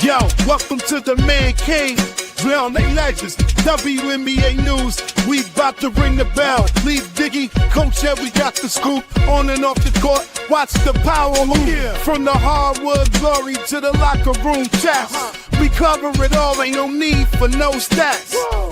Yo, welcome to the man cave. Drown they legends. WNBA news. We about to ring the bell. Leave Diggy, Coach Ed, we got the scoop. On and off the court, watch the power move. Yeah. From the hardwood glory to the locker room chats. We cover it all, ain't no need for no stats. Whoa.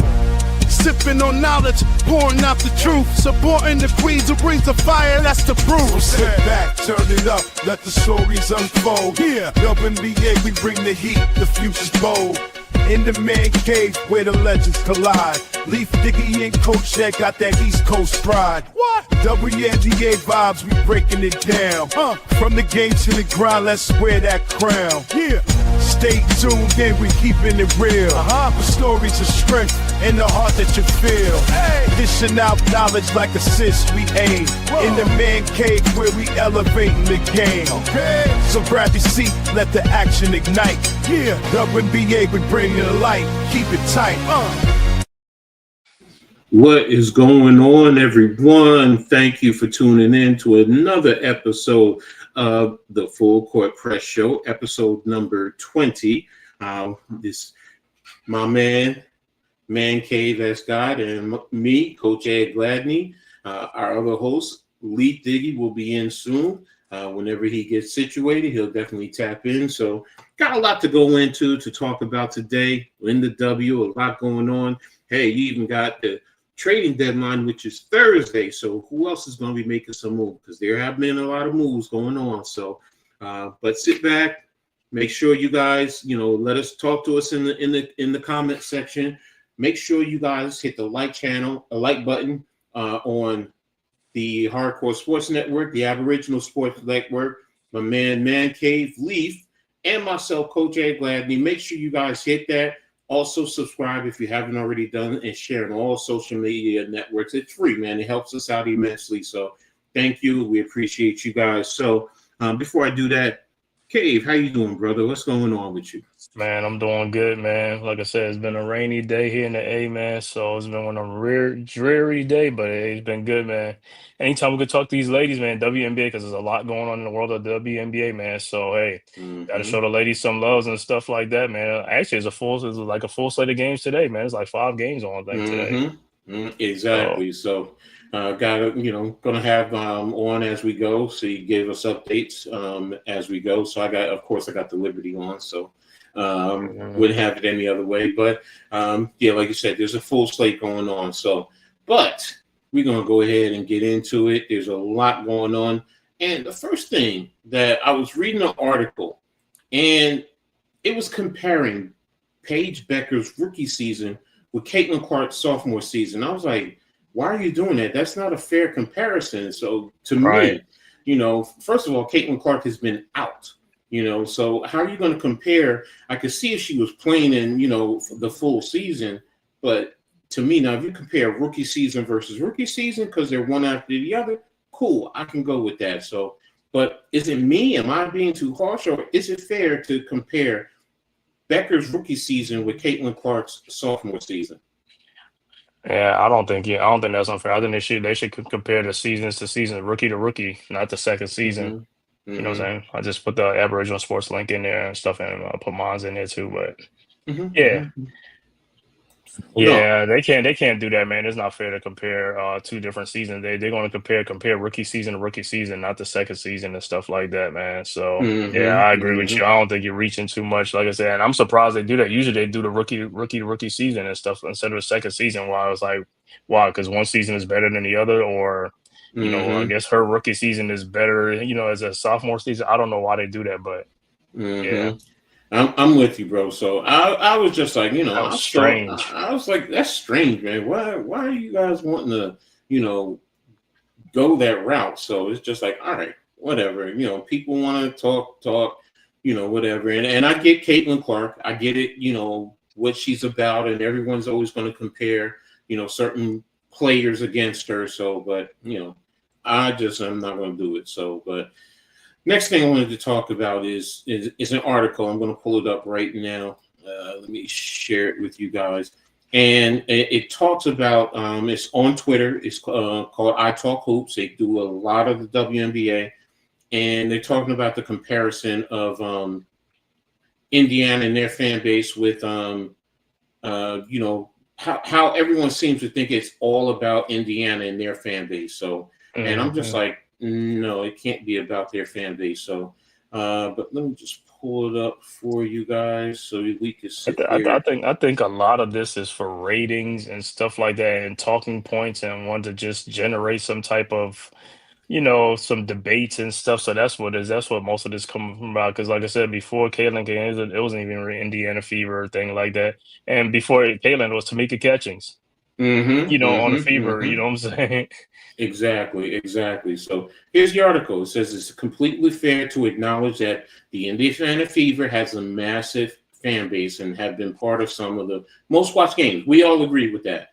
Sipping on knowledge, pouring out the truth. Supporting the queens who brings the fire, that's the proof. So sit back, turn it up, let the stories unfold. Yeah, WNBA, we bring the heat, the future's bold. In the man cave where the legends collide. Leaf Diggy and Coach Ed got that East Coast pride. What? WNBA vibes, we breaking it down. From the game to the grind, let's wear that crown. Yeah. Stay tuned in, we keeping it real. The stories of strength and the heart that you feel. Hey. Dishing out knowledge like assists we aim. Whoa. In the man cave where we elevating the game. Okay. So grab your seat, let the action ignite. Yeah, WNBA, we bring it to light. Keep it tight. What is going on, everyone? Thank you for tuning in to another episode of the Full Court Press Show, episode number 20. This my man Cave S. God, and me, Coach Ed Gladney. Our other host, Lee Diggy, will be in soon. Whenever he gets situated, he'll definitely tap in. So got a lot to go into to talk about today. In the W, a lot going on. Hey, you even got the trading deadline, which is Thursday. So who else is going to be making some moves? Because there have been a lot of moves going on. So, but sit back, make sure you guys, let us talk to us in the comment section. Make sure you guys hit the like button on the Hardcore Sports Network, the Aboriginal Sports Network, my man Cave, Leaf, and myself, Coach Ed Gladney. Make sure you guys hit that. Also subscribe if you haven't already done it, and share on all social media networks. It's free, man. It helps us out immensely. So thank you. We appreciate you guys. So before I do that, Cave, how you doing, brother? What's going on with you? Man, I'm doing good, man. Like I said, it's been a rainy day here in the A, man. So it's been one of them dreary day, but it's been good, man. Anytime we could talk to these ladies, man, WNBA, because there's a lot going on in the world of WNBA, man. So hey, gotta show the ladies some loves and stuff like that, man. Actually, it's like a full slate of games today, man. It's like 5 games on today. Exactly. So gonna have on as we go. So you give us updates as we go. So I got the Liberty on, so wouldn't have it any other way. But like you said, there's a full slate going on. So, but we're gonna go ahead and get into it. There's a lot going on. And the first thing that I was reading an article, and it was comparing Paige Becker's rookie season with Caitlin Clark's sophomore season. I was like, why are you doing that? That's not a fair comparison. So to me, first of all, Caitlin Clark has been out, so how are you going to compare? I could see if she was playing in, the full season, but to me, now, if you compare rookie season versus rookie season, because they're one after the other, cool, I can go with that. So, but is it me? Am I being too harsh, or is it fair to compare Becker's rookie season with Caitlin Clark's sophomore season? Yeah, I don't think that's unfair. I think they should compare the seasons to season, rookie to rookie, not the second season. You know what I'm saying? I just put the Aboriginal Sports link in there and stuff, and I put mine in there too. But they can't do that, man. It's not fair to compare 2 different seasons. They're going to compare rookie season to rookie season, not the second season and stuff like that, man. So I agree with you. I don't think you're reaching too much, like I said. And I'm surprised they do that. Usually they do the rookie season and stuff instead of the second season. Why I was like, why? Because one season is better than the other, or I guess her rookie season is better, as a sophomore season. I don't know why they do that, but yeah. I'm with you, bro. So I was just like, that was strange. I was like, that's strange, man. Why are you guys wanting to, go that route? So it's just like, all right, whatever. People want to talk, whatever. And I get Caitlin Clark. I get it, what she's about, and everyone's always going to compare, certain players against her. So, but, I'm not going to do it. So, but next thing I wanted to talk about is an article. I'm going to pull it up right now. Let me share it with you guys. And it talks about, it's on Twitter. It's called I Talk Hoops. They do a lot of the WNBA. And they're talking about the comparison of Indiana and their fan base with you know, how everyone seems to think it's all about Indiana and their fan base. So, and I'm just like, no, it can't be about their fan base. So, but let me just pull it up for you guys so we can sit here. I think a lot of this is for ratings and stuff like that, and talking points, and want to just generate some type of, some debates and stuff. So that's what is that's what most of this coming from about. Because like I said before, Caitlin came, it wasn't even really Indiana Fever or thing like that. And before Caitlin, it was Tamika Catchings, on the Fever. You know what I'm saying? Exactly. So here's the article. It says it's completely fair to acknowledge that the Indiana Fever has a massive fan base and have been part of some of the most watched games. We all agree with that.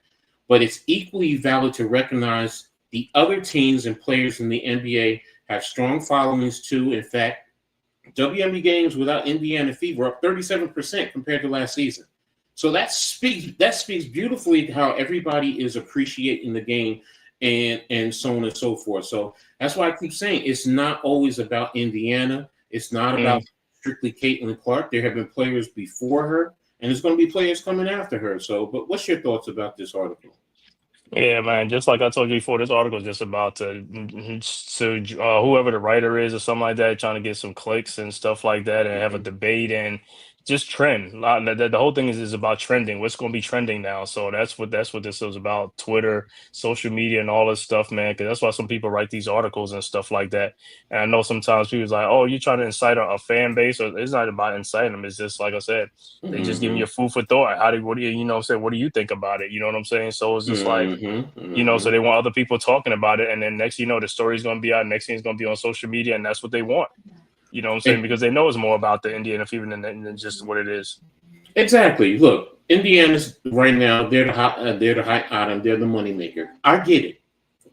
But it's equally valid to recognize the other teams and players in the NBA have strong followings too. In fact, WNBA games without Indiana Fever up 37% compared to last season. So that speaks beautifully to how everybody is appreciating the game and so on and so forth. So that's why I keep saying it's not always about Indiana. It's not about strictly Caitlin Clark. There have been players before her, and there's going to be players coming after her. So, but what's your thoughts about this article? Yeah, man. Just like I told you before, this article is just about whoever the writer is or something like that, trying to get some clicks and stuff like that, and have a debate and just trend. The whole thing is about trending. What's going to be trending now? So that's what this is about. Twitter, social media, and all this stuff, man. Because that's why some people write these articles and stuff like that. And I know sometimes people's like, "Oh, you're trying to incite a fan base," or it's not about inciting them. It's just like I said, they just giving you food for thought. What do you say? What do you think about it? You know what I'm saying? So it's just like. So they want other people talking about it, and then next the story's going to be out. Next thing it's going to be on social media, and that's what they want. You know what I'm saying? Because they know it's more about the Indiana Fever than just what it is. Exactly. Look, Indiana's right now, they're the hot item. They're the moneymaker. I get it.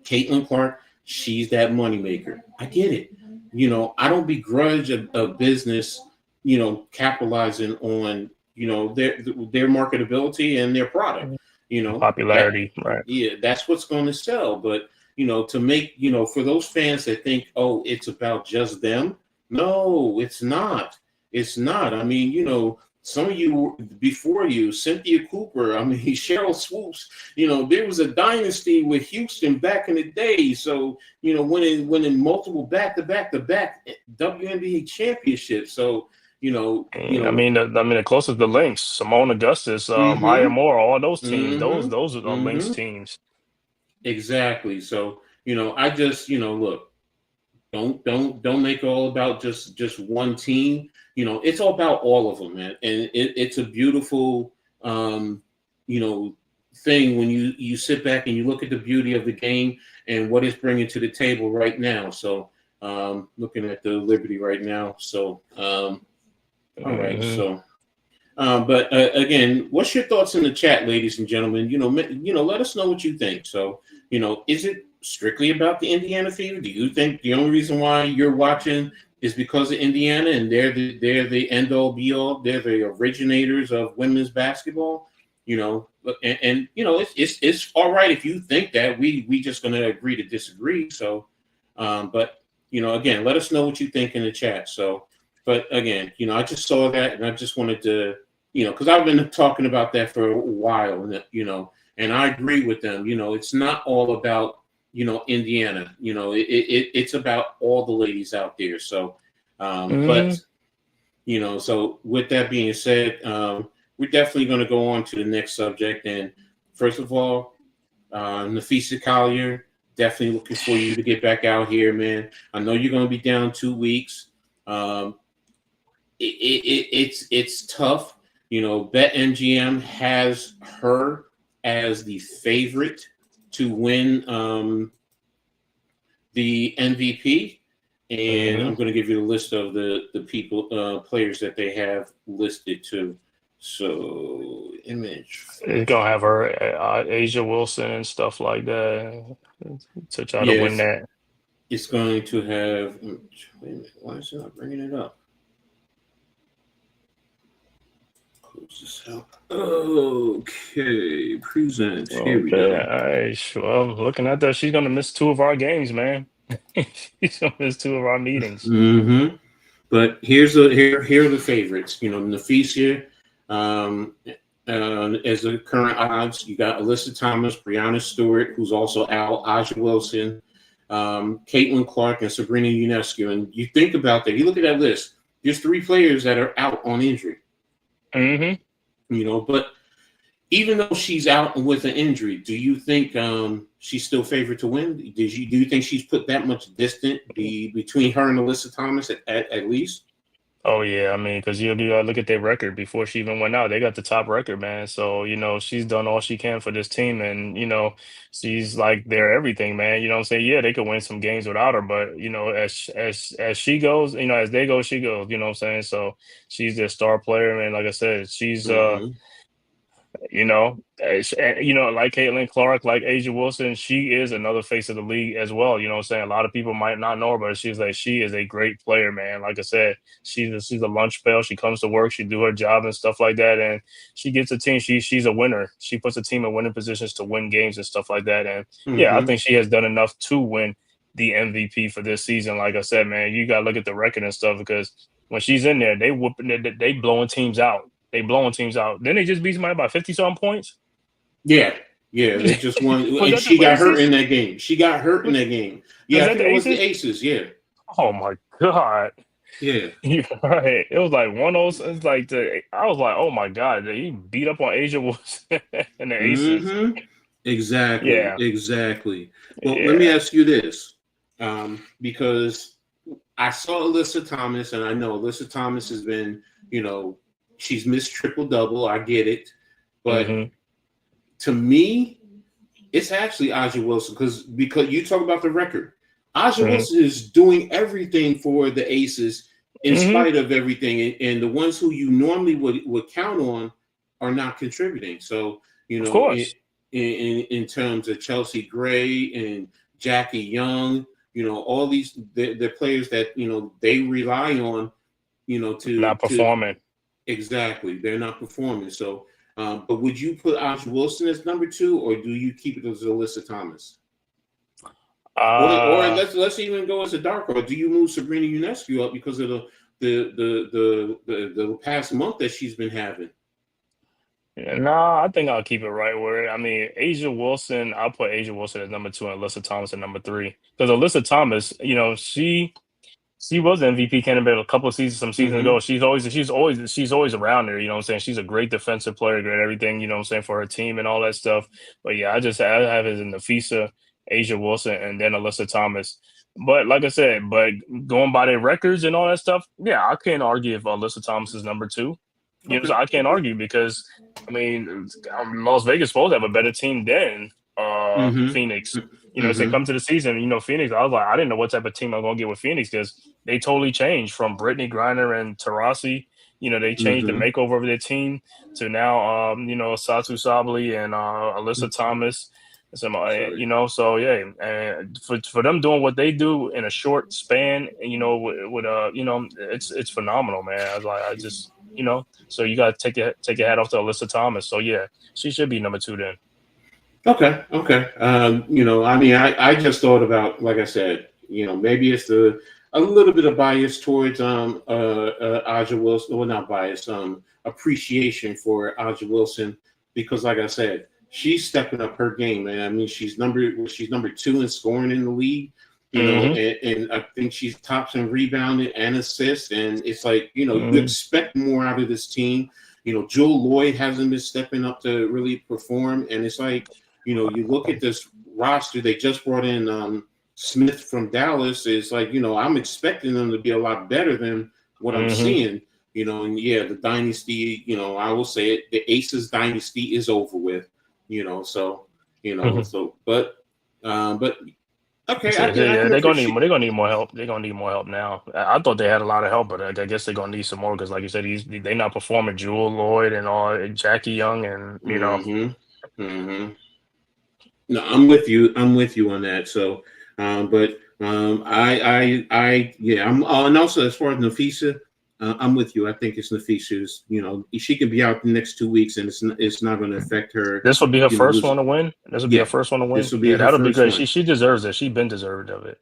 Caitlin Clark, she's that moneymaker. I get it. I don't begrudge a business, capitalizing on, their marketability and their product. Popularity, right? Yeah, that's what's going to sell. But to make for those fans that think, oh, it's about just them. No, it's not. It's not. I mean, some of you before you, Cynthia Cooper, I mean, Cheryl Swoops, there was a dynasty with Houston back in the day. So, winning multiple back-to-back WNBA championships. So, I mean, the closest the Lynx, Simone Augustus, Maya Moore, all those teams, those are the Lynx teams. Exactly. So, I just, look, don't make it all about just one team. It's all about all of them, man. And it's a beautiful, thing when you sit back and you look at the beauty of the game and what it's bringing to the table right now. So, looking at the Liberty right now. So, all right. So, but again, what's your thoughts in the chat, ladies and gentlemen? Let us know what you think. So, is it strictly about the Indiana Fever? Do you think the only reason why you're watching is because of Indiana and they're the end all be all? They're the originators of women's basketball. It's all right if you think that. We just gonna agree to disagree. So, but again, let us know what you think in the chat. So. But again, I just saw that and I just wanted to, because I've been talking about that for a while, and I agree with them. It's not all about, Indiana. It's about all the ladies out there. So, but, so with that being said, we're definitely going to go on to the next subject. And first of all, Nafisa Collier, definitely looking for you to get back out here, man. I know you're going to be down 2 weeks. It's tough. BetMGM has her as the favorite to win the MVP, and I'm going to give you the list of the people players that they have listed too. So, image. It's gonna have her, Asia Wilson and stuff like that to try to win that. It's going to have. Wait a minute. Why is it not bringing it up? Okay, present. Here we go. All right. Well, looking at that, she's gonna miss 2 of our games, man. She's gonna miss 2 of our meetings. But here are the favorites. Nafisa, as the current odds, you got Alyssa Thomas, Brianna Stewart, who's also out, Aja Wilson, Caitlin Clark, and Sabrina Ionescu. And you think about that, you look at that list, there's 3 players that are out on injury. But even though she's out with an injury, do you think she's still favored to win? Do you think she's put that much distance between her and Alyssa Thomas at least? Oh yeah, I mean, because you look at their record before she even went out. They got the top record, man. So she's done all she can for this team, and she's like their everything, man. You know what I'm saying? Yeah, they could win some games without her, but as she goes, as they go, she goes. You know what I'm saying? So she's their star player, man. Like I said, she's like Caitlin Clark, like Aja Wilson, she is another face of the league as well. You know what I'm saying? A lot of people might not know her, but she is a great player, man. Like I said, she's a lunch bell. She comes to work, she do her job and stuff like that, and she gets a team. She's a winner. She puts a team in winning positions to win games and stuff like that. And yeah, I think she has done enough to win the MVP for this season. Like I said, man, you gotta look at the record and stuff, because when she's in there, they blowing teams out. Then they just beat somebody by 50-something points. Yeah, they just won. And she got hurt in that game. Yeah, I think it was the Aces. Yeah. Oh my God. Yeah. You're right. It was like one of those. It's like I was like, oh my God, he beat up on Aja Wilson and the Aces. Exactly. Yeah. Exactly. Well, let me ask you this, because I saw Alyssa Thomas, and I know Alyssa Thomas has been, she's missed triple-double. I get it. But to me, it's actually Aja Wilson, because you talk about the record. Aja Wilson is doing everything for the Aces in spite of everything. And the ones who you normally would count on are not contributing. So, of course. In terms of Chelsea Gray and Jackie Young, all these the players that, they rely on, to not performing. Exactly. They're not performing. So, but would you put Aja Wilson as number 2, or do you keep it as Alyssa Thomas? Or let's even go as a dark horse. Do you move Sabrina Ionescu up because of the past month that she's been having? I think I'll keep it right where. I mean, Aja Wilson. I'll put Aja Wilson as number 2 and Alyssa Thomas at number 3, because Alyssa Thomas, she was the MVP candidate a couple of some seasons ago. She's always around there. You know what I'm saying? She's a great defensive player, great everything. You know what I'm saying, for her team and all that stuff. But yeah, I have it in Nafisa, Aja Wilson, and then Alyssa Thomas. But like I said, going by their records and all that stuff, yeah, I can't argue if Alyssa Thomas is number 2. So I can't argue, because I mean, Las Vegas supposed to have a better team than Phoenix. As they come to the season, Phoenix, I was like, I didn't know what type of team I'm going to get with Phoenix, because they totally changed from Brittany Griner and Taurasi. They changed the makeover of their team to now, Satu Sabali and Alyssa Thomas. So yeah, and for them doing what they do in a short span, it's phenomenal, man. I just so you got to take your hat off to Alyssa Thomas. So yeah, she should be number 2 then. Okay. I mean, I just thought about, like I said, maybe it's a little bit of bias towards Aja Wilson, well, not bias, appreciation for Aja Wilson, because like I said, she's stepping up her game, man. I mean, she's number 2 in scoring in the league, and I think she's tops in rebounding and assists, and it's like, you expect more out of this team. Jewel Lloyd hasn't been stepping up to really perform, and it's like, you look at this roster, they just brought in Smith from Dallas. It's like, I'm expecting them to be a lot better than what I'm seeing, and yeah, the dynasty, I will say it, the Aces dynasty is over with, so, but okay. They're gonna need more help. They're gonna need more help now. I thought they had a lot of help, but I guess they're gonna need some more, because, like you said, they're not performing. Jewel Lloyd and all, Jackie Young, and No, I'm with you on that. So, but and also as far as Nafisa, I'm with you. I think it's Nafisa's. She can be out the next 2 weeks, and it's not going to affect her. This will be her first one to win. This will be her first one to win. That'll be good. She deserves it. She's been deserved of it.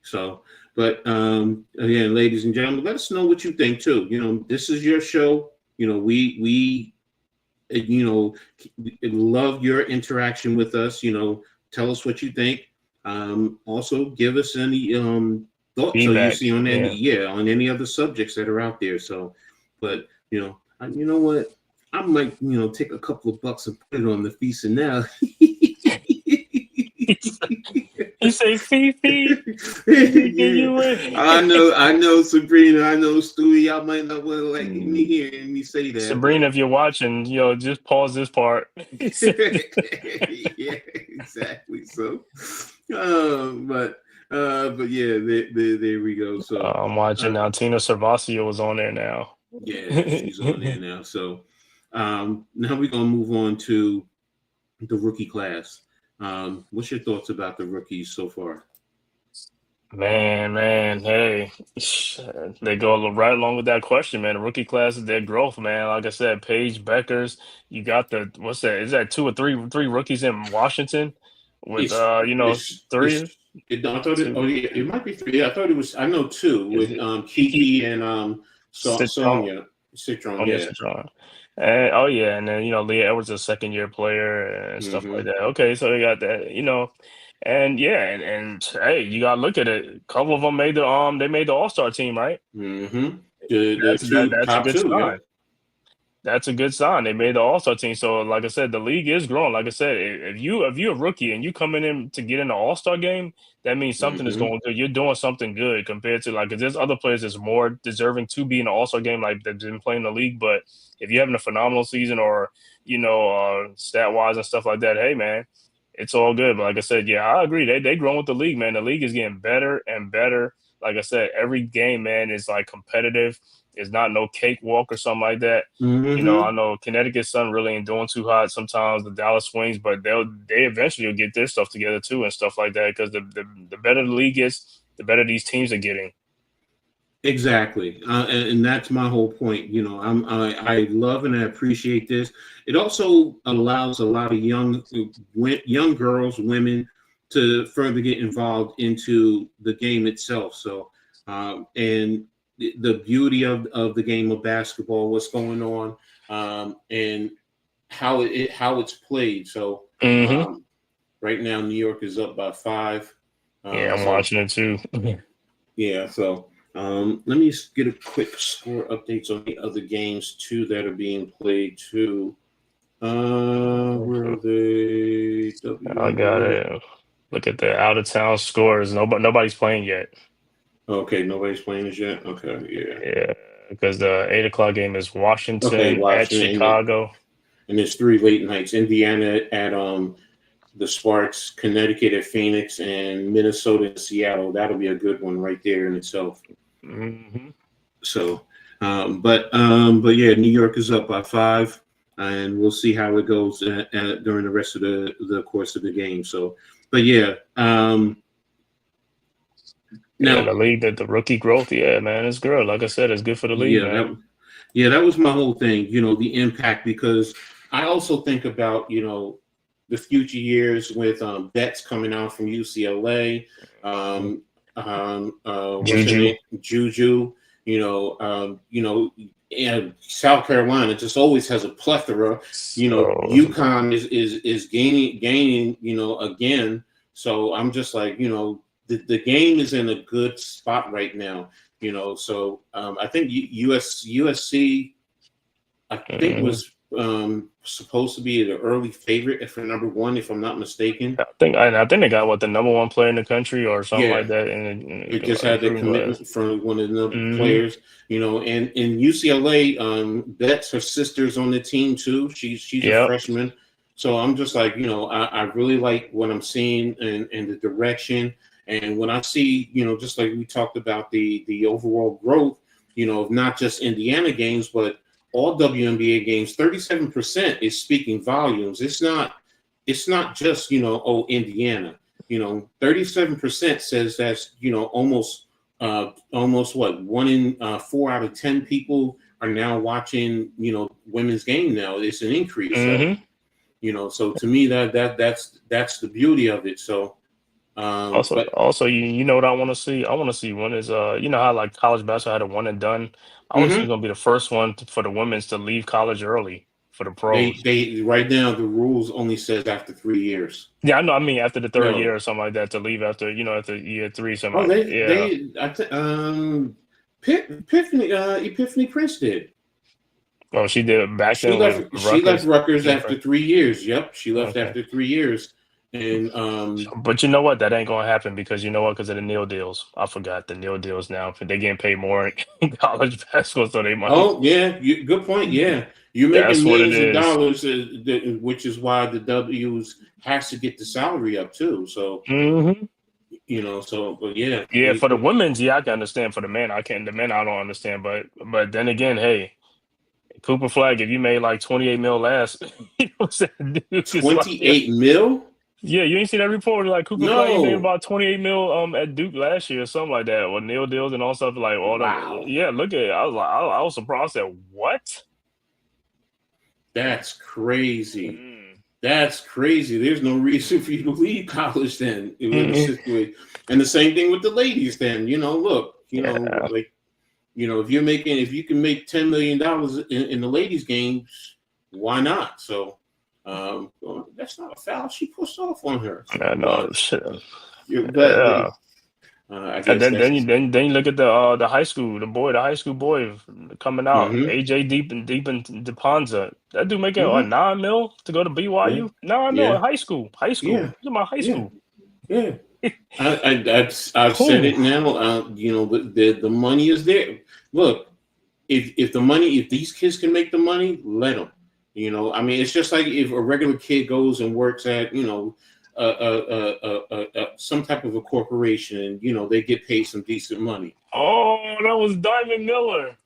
So, But again, ladies and gentlemen, let us know what you think too. This is your show. We love your interaction with us. Tell us what you think. Also, give us any thoughts Feedback. you see on any other subjects that are out there. So, but you know what? I might take a couple of bucks and put it on the feast and now. You say Fifi? I know, Sabrina. I know, Stewie. Y'all might not want to like me hearing me say that. Sabrina, if you're watching, just pause this part. Yeah, exactly. So, but yeah, there we go. So I'm watching now. Tina Servacio was on there now. Yeah, she's on there now. So now we're gonna move on to the rookie class. What's your thoughts about the rookies so far? Man, hey, they go right along with that question, man. The rookie class is their growth, man. Like I said, Paige Beckers, you got what's that? Is that two or three rookies in Washington with three? I thought it might be three. I thought it was. I know two with Kiki and Sonia Citron. Yeah. Citron. And then Leah Edwards is a second-year player and stuff like that. Okay, so they got that, and hey, you gotta look at it. A couple of them made the All-Star team, right? Mm-hmm. That's a good sign. Yeah. That's a good sign. They made the All-Star team. So, like I said, the league is growing. Like I said, if you're a rookie and you coming in to get in the All-Star game, that means something is going good. You're doing something good compared to if there's other players that's more deserving to be in the All-Star game, like that's been playing the league. But if you're having a phenomenal season or stat-wise and stuff like that, hey man, it's all good. But like I said, yeah, I agree. They growing with the league, man. The league is getting better and better. Like I said, every game, man, is like competitive. It's not no cakewalk or something like that. I know Connecticut Sun really ain't doing too hot sometimes, the Dallas Wings, but they eventually will get their stuff together too and stuff like that because the better the league is, the better these teams are getting. Exactly, and that's my whole point. I love and I appreciate this. It also allows a lot of young girls, women, to further get involved into the game itself. So, and the beauty of the game of basketball, what's going on, and how it's played. So, right now, New York is up by 5. I'm watching it too. Yeah, so. Let me get a quick score updates on the other games too that are being played too. Where are they? I got it. Look at the out of town scores. Nobody's playing yet. Okay, nobody's playing this yet. Okay, yeah, because the 8:00 game is Washington at Chicago, and there's 3 late nights. Indiana at the Sparks, Connecticut at Phoenix, and Minnesota at Seattle. That'll be a good one right there in itself. So, but yeah, New York is up by 5, and we'll see how it goes during the rest of the course of the game. So, but yeah, now the league, the rookie growth, yeah, man, it's good. Like I said, it's good for the league. That was my whole thing. The impact, because I also think about the future years with vets coming out from UCLA. Juju, and South Carolina just always has a plethora. UConn is gaining, again. So I'm just like, the game is in a good spot right now. So I think USC, I think was supposed to be the early favorite for number 1, if I'm not mistaken. I think they got the number 1 player in the country or something like that. And it just had the commitment from one of the players, and in UCLA, Betts, her sister's on the team too. She's a freshman. So I'm just like, I really like what I'm seeing and the direction. And when I see, just like we talked about the overall growth, of not just Indiana games, but all WNBA games, 37% is speaking volumes. It's not just, Indiana, 37% says that's, almost what, 1 in 4 out of 10 people are now watching, women's game now. It's an increase. So, so to me, that's the beauty of it. So, Also, you know what I want to see? I want to see when is you know how like college basketball had a one and done. I want to see who's Mhm. gonna be the first one for the women's to leave college early for the pros. They right now the rules only says after 3 years. Yeah, I know. I mean, after the third year No. or something like that, to leave after after year three, something Oh, like that. Yeah. Epiphany Prince did. Oh, she did back She then with left. She left Rutgers. Rutgers Different. after 3 years. Yep, she left Okay. after 3 years, and But you know what? That ain't gonna happen because you know what? Because of the Neil deals. I forgot the Neil deals now. They getting paid more in college basketball, so they money. oh yeah, good point. Yeah, you're making That's what it millions of is. dollars, which is why the W's has to get the salary up too. So Hmm. but yeah, Yeah, for the women's, yeah, I can understand. For the men, I can't. The men, I don't understand. But then again, hey, Cooper Flag, if you made like 28 mil last, you know what I'm saying? Dude, it's like, 28 mil. yeah, you ain't see that report? Like Cooper Flag, he made No, about 28 mil at Duke last year or something like that. Or Neil deals and all stuff like all them. wow, Yeah, look at it. I was like, I was surprised. I said, what? that's crazy. Mm. That's crazy. There's no reason for you to leave college then in a Mm. situation. And the same thing with the ladies then. Look, Yeah, like if you can make $10 million in the ladies' games, why not? So well, that's not a foul. She pushed off on her. I So know. Shit. but Yeah. I And guess that's then you look at the high school, the high school boy coming out, mm-hmm, AJ Deep and DePonza. That dude making mm-hmm, 9 mil to go to yeah, BYU. 9 mil in yeah, high school. High school. yeah, Look at my high yeah, school. yeah. I've said Who? it now. The money is there. Look, if these kids can make the money, let them. I mean, it's just like if a regular kid goes and works at some type of a corporation, and they get paid some decent money. Oh, that was Diamond Miller.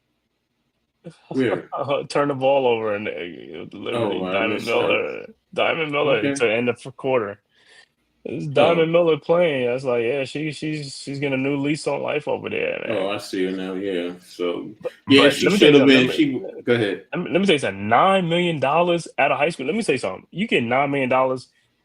Where? Turn the ball over and literally Oh, I Diamond missed. I, Miller. Diamond Miller okay. to end the quarter. It's Oh, Diamond Miller playing. I was like, yeah, she's getting a new lease on life over there, man. I see her now. Yeah. So yeah, But she let me tell should you have something. been. She go ahead. Let me tell you something. $9 million out of high school. Let me say something. You get $9 million.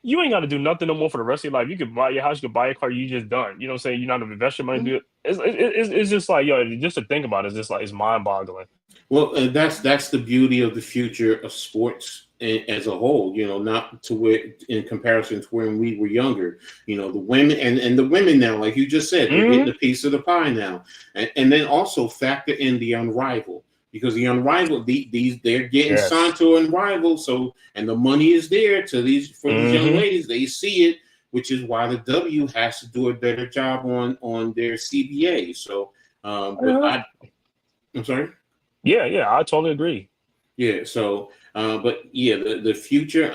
You ain't got to do nothing no more for the rest of your life. You could buy your house. You could buy a car. You just done. You know what I'm saying? You're not gonna invest your money. Do it. It's just like just to think about it. It's just like it's mind boggling. Well, that's the beauty of the future of sports as a whole. Not to where in comparison to when we were younger. The women and the women now, like you just said, they're getting Hmm. a piece of the pie now, and then also factor in the unrivaled. Because the unrivaled, these they're getting signed Yes. to unrivaled, and the money is there for these young Hmm. ladies. They see it, which is why the W has to do a better job on their CBA. So, but Yeah. I'm sorry. Yeah. I totally agree. Yeah. So, but yeah, the future.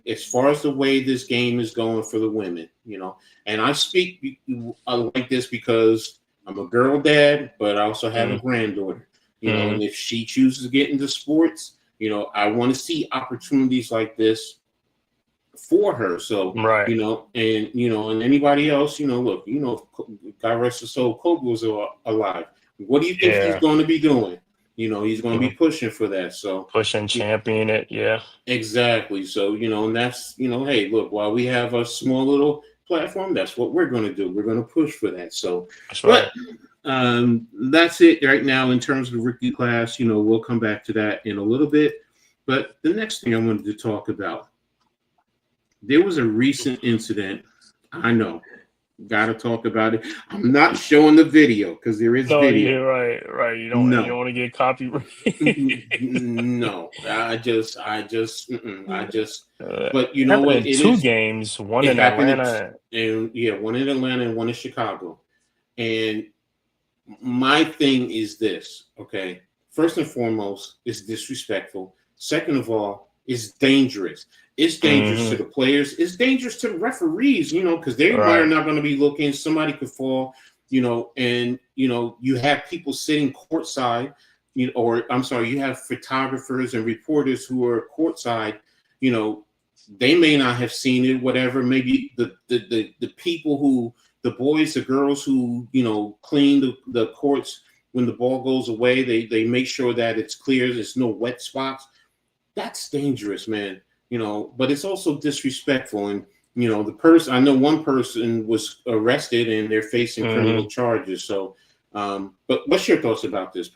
As far as the way this game is going for the women, and I speak like this because I'm a girl dad, but I also have a granddaughter. Mm-hmm. And if she chooses to get into sports, I want to see opportunities like this for her. So, Right. and anybody else, look, God rest his soul, Kobe was alive. What do you think he's Yeah. going to be doing? He's going to be Mhm. pushing for that. So, Pushing, champion it. Yeah. exactly. So, and that's, hey, look, while we have a small little platform, that's what we're going to do. We're going to push for that. So, That's but right. that's it right now in terms of the rookie class. We'll come back to that in a little bit. But the next thing I wanted to talk about, there was a recent incident. I know. Got to talk about it. I'm not showing the video because there is No, yeah, video. right. You don't No, want to get copyright. no. I just. But you know Happened what? in It two is. games, one It in happened Atlanta. one in Atlanta and one in Chicago. And my thing is this. Okay, first and foremost, it's disrespectful. Second of all, it's dangerous. It's dangerous to Hmm. the players. It's dangerous to the referees, because they might are Right. not going to be looking. Somebody could fall, and you have people sitting courtside, or I'm sorry, you have photographers and reporters who are courtside, they may not have seen it, whatever. Maybe the people who the boys, the girls who clean the courts when the ball goes away, they make sure that it's clear, there's no wet spots. That's dangerous, man. But it's also disrespectful. And the person, I know one person was arrested and they're facing criminal charges. So, but what's your thoughts about this,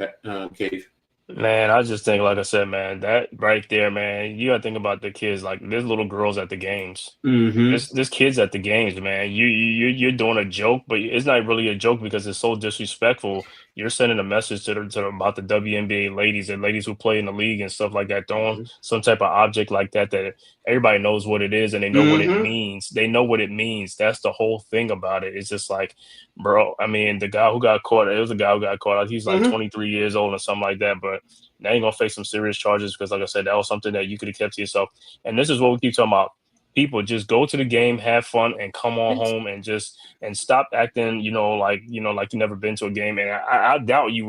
Cave? Man, I just think, like I said, man, that right there, man, you gotta think about the kids. Like, there's little girls at the games. Mm-hmm. There's kids at the games, man. You're doing a joke, but it's not really a joke because it's so disrespectful. You're sending a message to them about the WNBA ladies and ladies who play in the league and stuff like that, throwing some type of object like that that everybody knows what it is and they know what it means. They know what it means. That's the whole thing about it. It's just like, bro. I mean, the guy who got caught, it was a guy who got caught. He's like 23 years old or something like that, but now you're gonna face some serious charges because, like I said, that was something that you could have kept to yourself. And this is what we keep talking about. People just go to the game, have fun, and come on home and stop acting, like you never been to a game. And I doubt you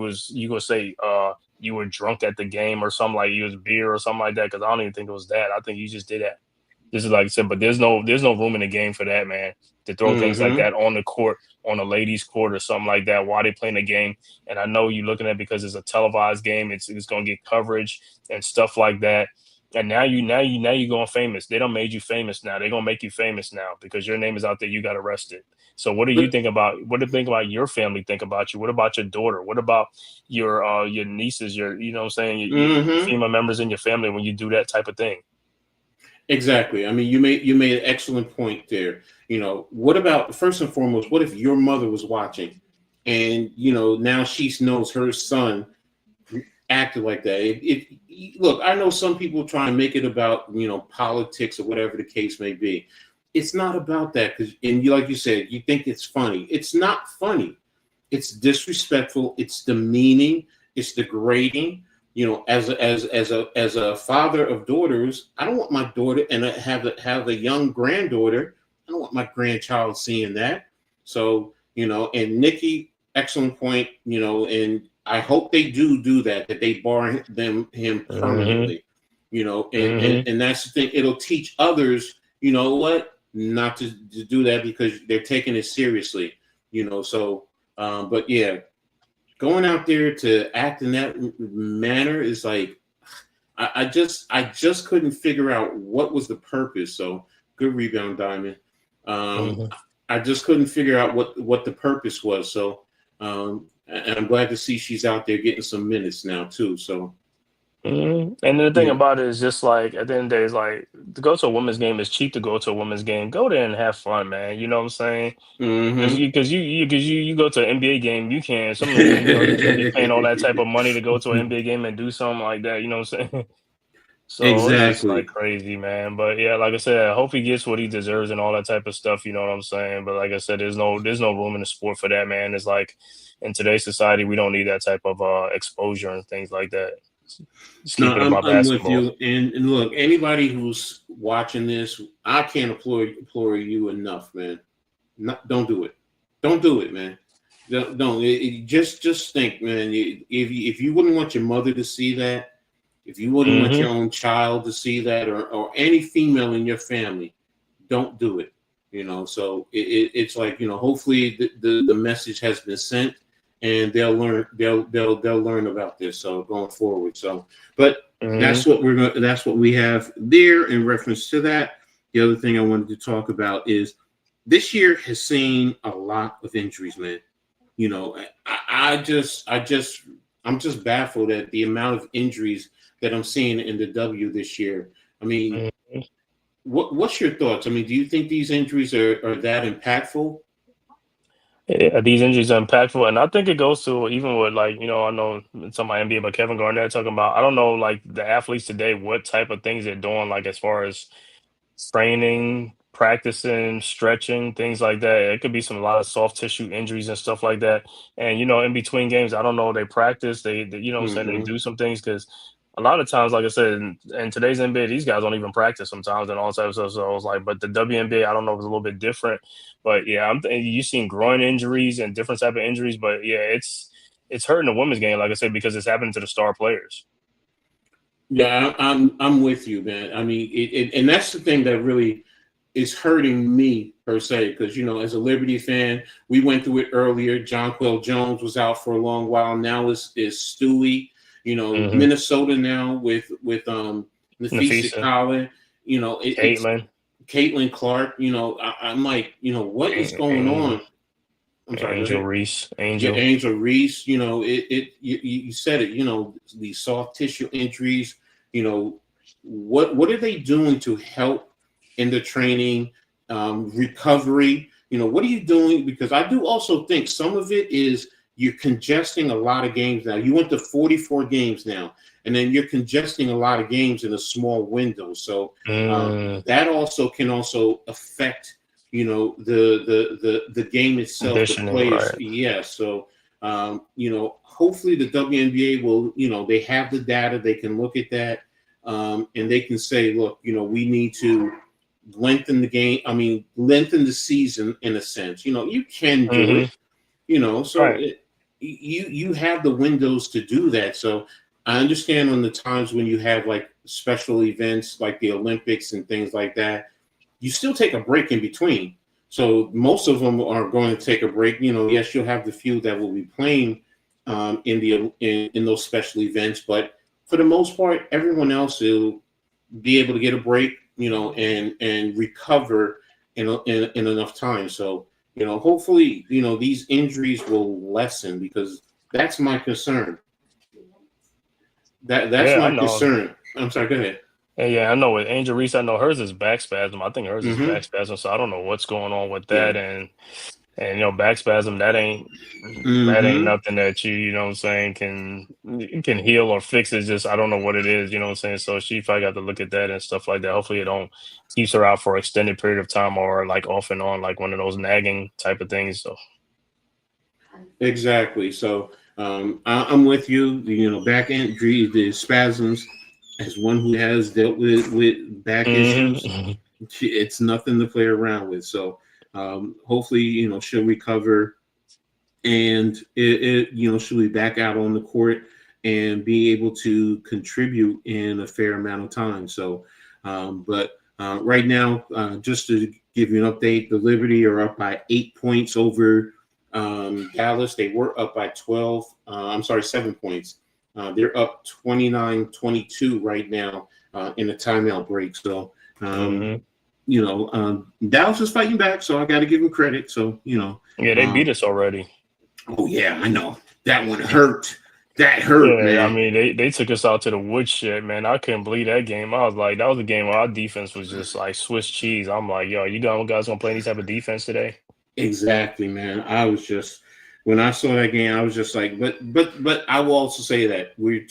gonna say you were drunk at the game or something, like you was beer or something like that, because I don't even think it was that. I think you just did that. This is like I said, but there's no room in the game for that, man, to throw things like that on the court, on a ladies' court or something like that while they playing the game. And I know you're looking at it because it's a televised game, it's going to get coverage and stuff like that. And now you're going famous. They don't made you famous now. They're gonna make you famous now because your name is out there. You got arrested. So what do you think about? What do you think about your family? Think about you. What about your daughter? What about your nieces? Your what I'm saying, your female members in your family when you do that type of thing? Exactly. I mean, you made an excellent point there. What about, first and foremost, what if your mother was watching and now she knows her son acted like that? Look, I know some people try and make it about politics or whatever the case may be. It's not about that, because like you said, you think it's funny. It's not funny. It's disrespectful. It's demeaning. It's degrading. As a father of daughters, I don't want my daughter, and I have a young granddaughter, I don't want my grandchild seeing that. So, and Nikki, excellent point, and I hope they do that they bar him permanently, and that's the thing. It'll teach others, not to do that because they're taking it seriously, so, but yeah, going out there to act in that manner is like, I just couldn't figure out what was the purpose. So good rebound, Diamond. I just couldn't figure out what the purpose was. So, and I'm glad to see she's out there getting some minutes now too. So, and the thing about it is just like at the end of the day, it's like to go to a women's game is cheap. To go to a women's game, go there and have fun, man. You know what I'm saying? Because you go to an NBA game, you can some of them, you can't be paying all that type of money to go to an NBA game and do something like that. You know what I'm saying? So it's just like crazy, man. But yeah, like I said, I hope he gets what he deserves and all that type of stuff. You know what I'm saying? But like I said, there's no room in the sport for that, man. It's like in today's society, we don't need that type of exposure and things like that. No, I'm with you. And look, anybody who's watching this, I can't implore you enough, man. Don't do it. Don't do it, man. Don't. Just think, man. If you wouldn't want your mother to see that, if you wouldn't want your own child to see that, or any female in your family, don't do it. So it's like, hopefully the message has been sent. And they'll learn about this. So going forward. So, but that's what we have there in reference to that. The other thing I wanted to talk about is this year has seen a lot of injuries, man. I'm just baffled at the amount of injuries that I'm seeing in the W this year. I mean, what's your thoughts? I mean, do you think these injuries are that impactful? These injuries are impactful, and I think it goes to even with like I know some of my NBA, but Kevin Garnett talking about I don't know like the athletes today what type of things they're doing like as far as training, practicing, stretching, things like that. It could be a lot of soft tissue injuries and stuff like that. And in between games, I don't know they practice, they what I'm saying, they do some things because a lot of times, like I said, in today's NBA, these guys don't even practice sometimes and all types of stuff. So I was like, but the WNBA, I don't know if it's a little bit different. But yeah, you've seen groin injuries and different type of injuries. But yeah, it's hurting the women's game, like I said, because it's happening to the star players. Yeah, I'm with you, man. I mean, and that's the thing that really is hurting me per se, because as a Liberty fan, we went through it earlier. Jonquel Jones was out for a long while. Now is Stewie. Minnesota now with Nafisa Collin. Caitlin Clark, I'm like, what is going on? I'm sorry, Angel Reese. Yeah, Angel Reese, you said it, these soft tissue injuries, what are they doing to help in the training, recovery? What are you doing? Because I do also think some of it is you're congesting a lot of games now. You went to 44 games now, and then you're congesting a lot of games in a small window. So that also can also affect the game itself, the players. Right. Yeah. So hopefully the WNBA will, they have the data, they can look at that, and they can say, look, we need to lengthen the game. I mean, lengthen the season in a sense. You can do it. So right. You have the windows to do that. So I understand on the times when you have like special events like the Olympics and things like that, you still take a break in between. So most of them are going to take a break. Yes, you'll have the few that will be playing in those special events, but for the most part, everyone else will be able to get a break, and recover in enough time. So, hopefully, these injuries will lessen, because that's my concern. That's my concern. I'm sorry, go ahead. Yeah, I know with Angel Reese, I know hers is back spasm. I think hers is back spasm, so I don't know what's going on with that. Yeah. And back spasm, that ain't nothing that you know what I'm saying, can heal or fix. It's just I don't know what it is, you know what I'm saying. So she probably got to look at that and stuff like that. Hopefully it don't keeps her out for an extended period of time, or like off and on, like one of those nagging type of things. So exactly. So I'm with you. Back injury, the spasms. As one who has dealt with back issues, it's nothing to play around with. So hopefully, she'll recover, and she'll be back out on the court and be able to contribute in a fair amount of time. So, but right now, just to give you an update, the Liberty are up by 8 points over Dallas. They were up by 7 points. They're up 29-22 right now in a timeout break. So, Dallas is fighting back, so I got to give them credit. So, yeah, they beat us already. Oh, yeah, I know. That one hurt. That hurt, man. I mean, they took us out to the woodshed, man. I couldn't believe that game. I was like, that was a game where our defense was just like Swiss cheese. I'm like, yo, you guys going to play any type of defense today? Exactly, man. I was just... When I saw that game, I was just like, but I will also say that we're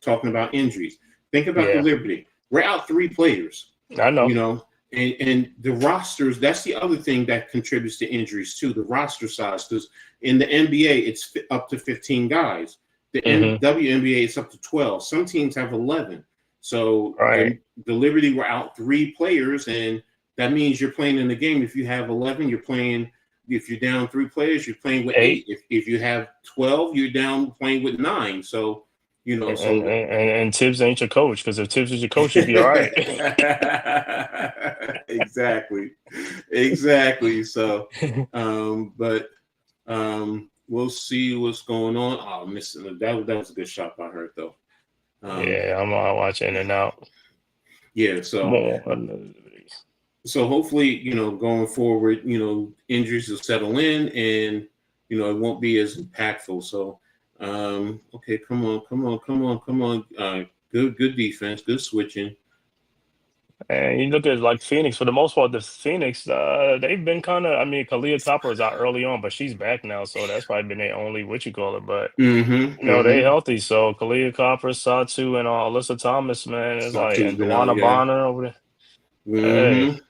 talking about injuries. Think about the Liberty. We're out 3 players. I know. And the rosters, that's the other thing that contributes to injuries too, the roster size. Because in the NBA, it's up to 15 guys. The WNBA, it's up to 12. Some teams have 11. So the Liberty were out 3 players, and that means you're playing in the game. If you have 11, you're playing. If you're down 3 players, you're playing with 8. If you have 12, you're down playing with 9. So, and Tibbs ain't your coach, because if Tibbs was your coach, you'd be all right. Exactly. So, we'll see what's going on. Oh, missing that was a good shot by her though. I'm watching in and out. Yeah. So hopefully, going forward, injuries will settle in, and it won't be as impactful. So, okay, come on. Good defense, good switching. And you look at like Phoenix, for the most part, the Phoenix, they've been kind of, I mean, Kalia Copper is out early on, but she's back now. So that's probably been their only, but, they healthy. So Kalia Copper, Satu, and Alyssa Thomas, man, it's like, and Dewana Bonner over there.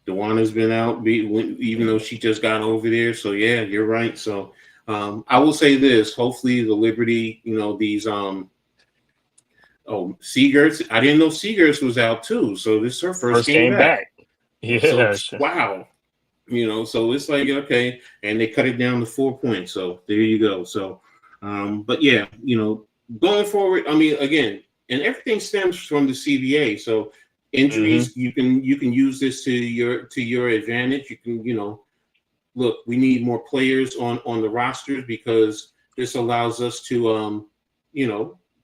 Dewana's been out, even though she just got over there. So, yeah, you're right. So, I will say this. Hopefully the Liberty, these Seagers. I didn't know Seagers was out, too. So, this is her first game back. Yeah. So, wow. So it's like, okay. And they cut it down to 4 points. So, there you go. So, but, yeah, going forward, I mean, again, and everything stems from the CBA. So, injuries, you can use this to your advantage. You can, look, we need more players on the rosters, because this allows us to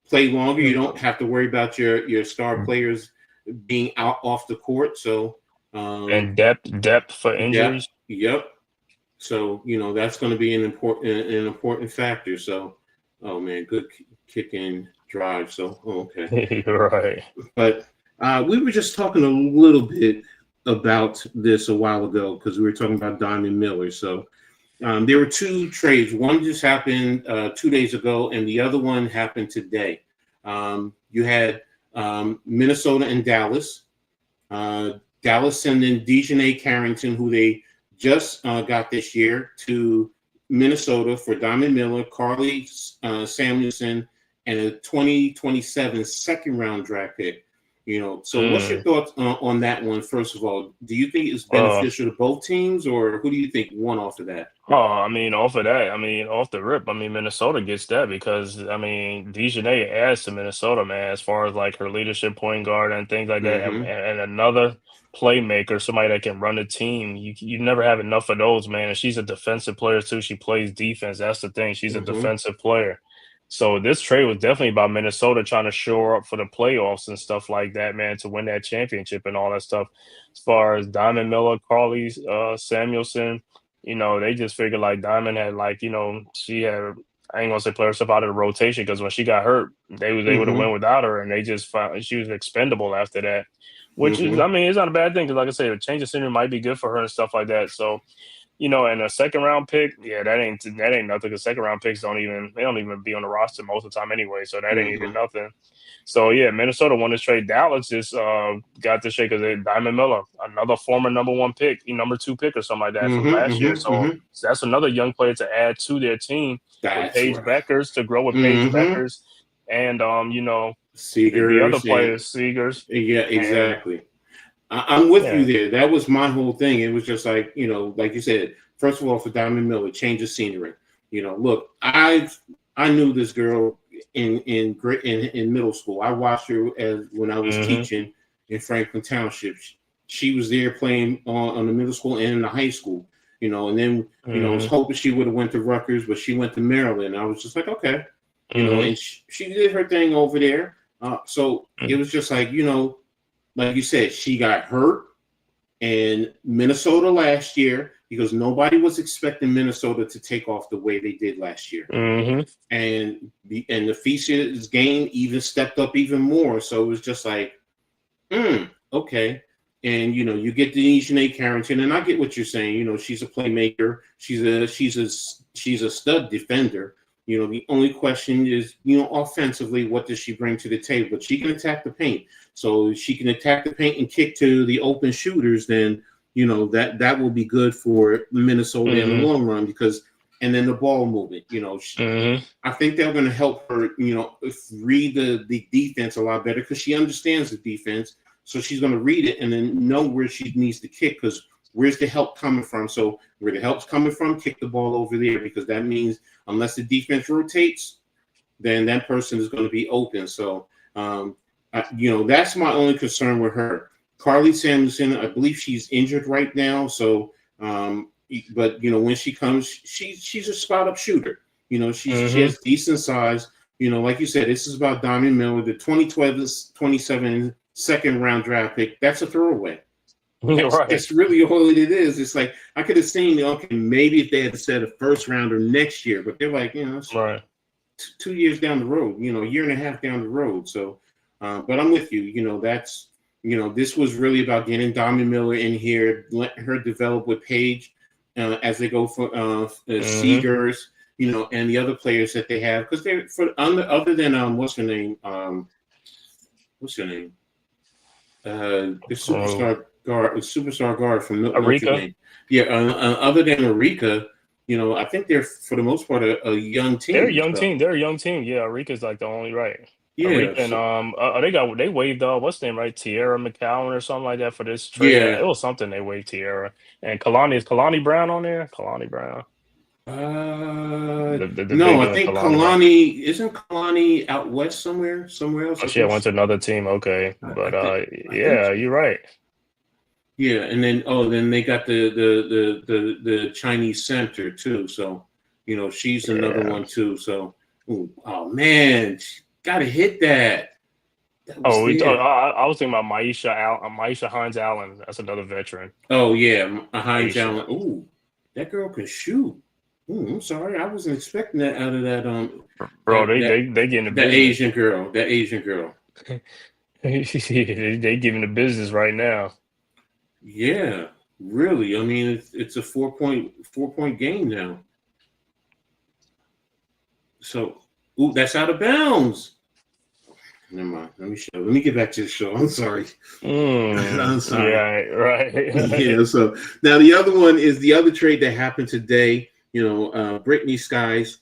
play longer. You don't have to worry about your star players being out off the court. So And depth for injuries. Yep. So that's going to be an important factor. So, oh man, good kick and drive. So, okay, You're right. But we were just talking a little bit about this a while ago because we were talking about Diamond Miller. So there were two trades. One just happened 2 days ago, and the other one happened today. You had Minnesota and Dallas. Dallas sending Dejanay Carrington, who they just got this year, to Minnesota for Diamond Miller, Carly Samuelson, and a 2027 second round draft pick. So what's your thoughts on that one? First of all, do you think it's beneficial to both teams, or who do you think won off of that? Off of that, off the rip, Minnesota gets that because Dejanay adds to Minnesota, man, as far as like her leadership point guard and things like that, and another playmaker, somebody that can run the team. You never have enough of those, man. And she's a defensive player too. She plays defense. That's the thing. She's a defensive player. So this trade was definitely about Minnesota trying to shore up for the playoffs and stuff like that, man, to win that championship and all that stuff. As far as Diamond Miller, Carly Samuelson, they just figured like Diamond had she had, I ain't gonna say play herself out of the rotation because when she got hurt, they was able to win without her, and they just found she was expendable after that. Which is, it's not a bad thing because, like I said, a change of scenery might be good for her and stuff like that. So, and a second round pick, that ain't nothing. Because second round picks don't even be on the roster most of the time anyway. So that ain't even nothing. So yeah, Minnesota won this trade. Dallas just got this trade because Diamond Miller, another former number 1 pick, number 2 pick or something like that from last year. So that's another young player to add to their team with Paige Beckers, to grow with Paige Beckers, and Seegers, the other players, Seegers. Yeah, exactly. I'm with you there. That was my whole thing. It was just like, like you said, first of all, for Diamond Miller, change of scenery. Look, I knew this girl in middle school. I watched her when I was teaching in Franklin Township. She was there playing on the middle school and in the high school. And then I was hoping she would have went to Rutgers, but she went to Maryland. I was just like, okay, and she did her thing over there. So it was just like, like you said, she got hurt in Minnesota last year because nobody was expecting Minnesota to take off the way they did last year. And the Phoenix's game even stepped up even more. So it was just like, okay. And, you get Dejanay Carrington, and I get what you're saying. She's a playmaker. She's a stud defender. The only question is, offensively, what does she bring to the table? But she can attack the paint. So if she can attack the paint and kick to the open shooters, then, that will be good for Minnesota in the long run and then the ball movement, I think they're going to help her, read the defense a lot better because she understands the defense. So she's going to read it and then know where she needs to kick because where's the help coming from? So where the help's coming from, kick the ball over there because that means unless the defense rotates, then that person is going to be open. So, that's my only concern with her. Carly Samuelson, I believe she's injured right now. So, but when she comes, she's a spot up shooter. She has decent size. Like you said, this is about Diamond Miller, the 2027 second round draft pick. That's a throwaway. That's really all it is. It's like I could have seen, okay, maybe if they had said a first rounder next year, but they're like, it's 2 years down the road, a year and a half down the road. So, but I'm with you. That's this was really about getting Diamond Miller in here, letting her develop with Paige as they go for Seegers, and the other players that they have because they're other than what's her name? The superstar guard from Notre Dame. Yeah, other than Arika, I think they're for the most part a young team. They're a young team. Yeah, Arika's like the only right. Yeah, Arika, and they waived what's the name, right? Tierra McCowan or something like that for this trade. Yeah, it was something they waived Tierra and Kalani Brown on there. Kalani Brown. No, I think isn't Kalani out west somewhere else. Oh, she went to another team. Okay, but you're right. Yeah, and then they got the Chinese center too. So she's another one too. So oh man, gotta hit that. that was there. I was thinking about Maisha Hines Allen. That's another veteran. Oh yeah, Hines Allen. Ooh, that girl can shoot. Ooh, I'm sorry, I wasn't expecting that out of that. Bro, they getting the business. Asian girl. That Asian girl. they giving the business right now. Yeah, really. I mean, it's a 4-point game now. So, ooh, that's out of bounds. Never mind. Let me get back to the show. I'm sorry. I'm sorry. Yeah, right. Yeah. So now the other one is the other trade that happened today. Brittany Sykes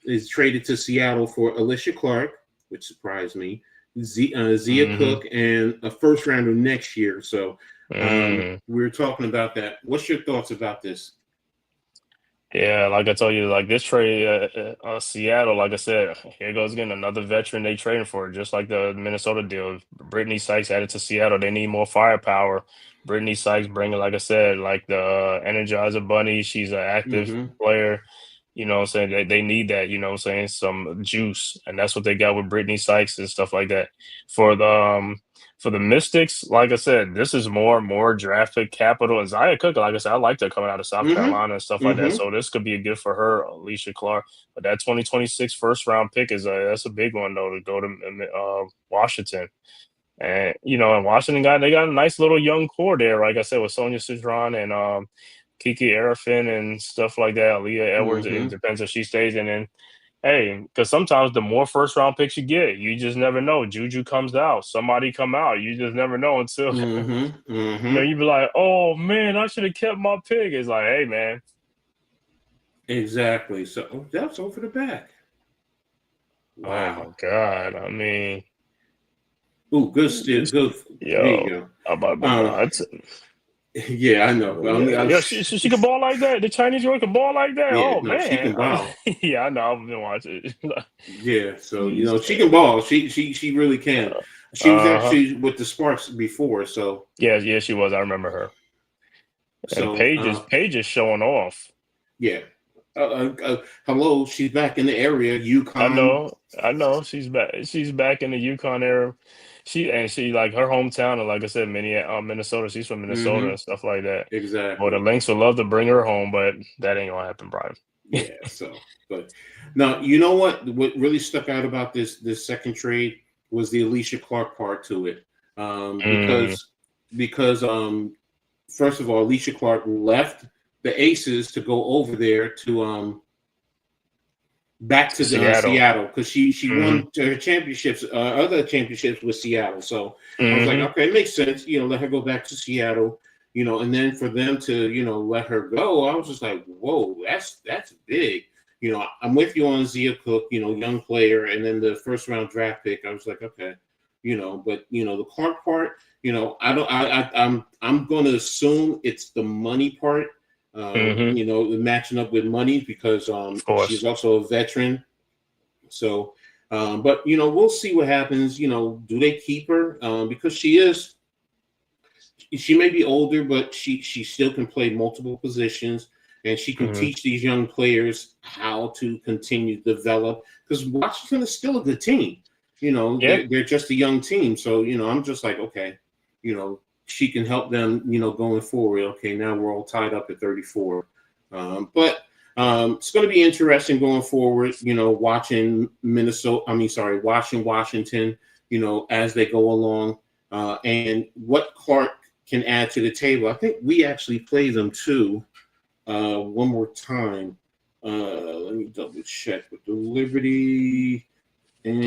is traded to Seattle for Alicia Clark, which surprised me. Zia Cook and a first rounder next year. So we're talking about that. What's your thoughts about this? Yeah, like I told you, like this trade, Seattle, like I said, here goes again another veteran they trading for, just like the Minnesota deal. Brittany Sykes added to Seattle. They need more firepower. Brittany Sykes bringing, like I said, like the Energizer Bunny. She's an active player. You know what I'm saying? They need that, you know what I'm saying? Some juice. And that's what they got with Brittany Sykes and stuff like that. For the Mystics, like I said, this is more draft pick capital. And Zia Cook, like I said, I liked her coming out of South Carolina and stuff like that. So this could be a gift for her, Alicia Clark. But that 2026 first round pick that's a big one though to go to Washington. And in Washington they got a nice little young core there. Like I said, with Sonia Sidron and Kiki Arafin and stuff like that. Aaliyah Edwards. It depends if she stays. And then, hey, because sometimes the more first round picks you get, you just never know. Juju comes out, somebody come out. You just never know until you be like, oh man, I should have kept my pick. It's like, hey man. Exactly. So that's over the back. Wow. Oh my God. I mean, ooh, good steal. Good. Yo, there you go. Yeah, I know. She can ball like that. The Chinese girl can ball like that. Yeah, Man, she can ball. Yeah, I know. I've been watching. Yeah, so she can ball. She really can. She was actually with the Sparks before, so yeah, she was. I remember her. So Paige is showing off. Yeah. Hello, she's back in the area. UConn. I know. She's back. She's back in the UConn area. She like her hometown, and like I said, Minnesota. She's from Minnesota and stuff like that. Exactly. Well, the Lynx would love to bring her home, but that ain't gonna happen, Brian. Yeah. So, but now you know what? What really stuck out about this second trade was the Alicia Clark part to it, because first of all, Alicia Clark left the Aces to go over there to back to Seattle because she won her championships, other championships with Seattle. So I was like, okay, it makes sense. Let her go back to Seattle. And then for them to let her go, I was just like, whoa, that's big. I'm with you on Zia Cook, young player, and then the first round draft pick. I was like, okay, but the Clark part, I'm going to assume it's the money part. Matching up with money because she's also a veteran. So, but we'll see what happens. Do they keep her? Because she may be older, but she still can play multiple positions, and she can teach these young players how to continue to develop. Because Washington is still a good team. They're just a young team. So I'm just like, okay, she can help them, going forward. Okay, now we're all tied up at 34. But it's going to be interesting going forward, watching Washington, as they go along, and what Clark can add to the table. I think we actually play them too one more time. Let me double check with the Liberty and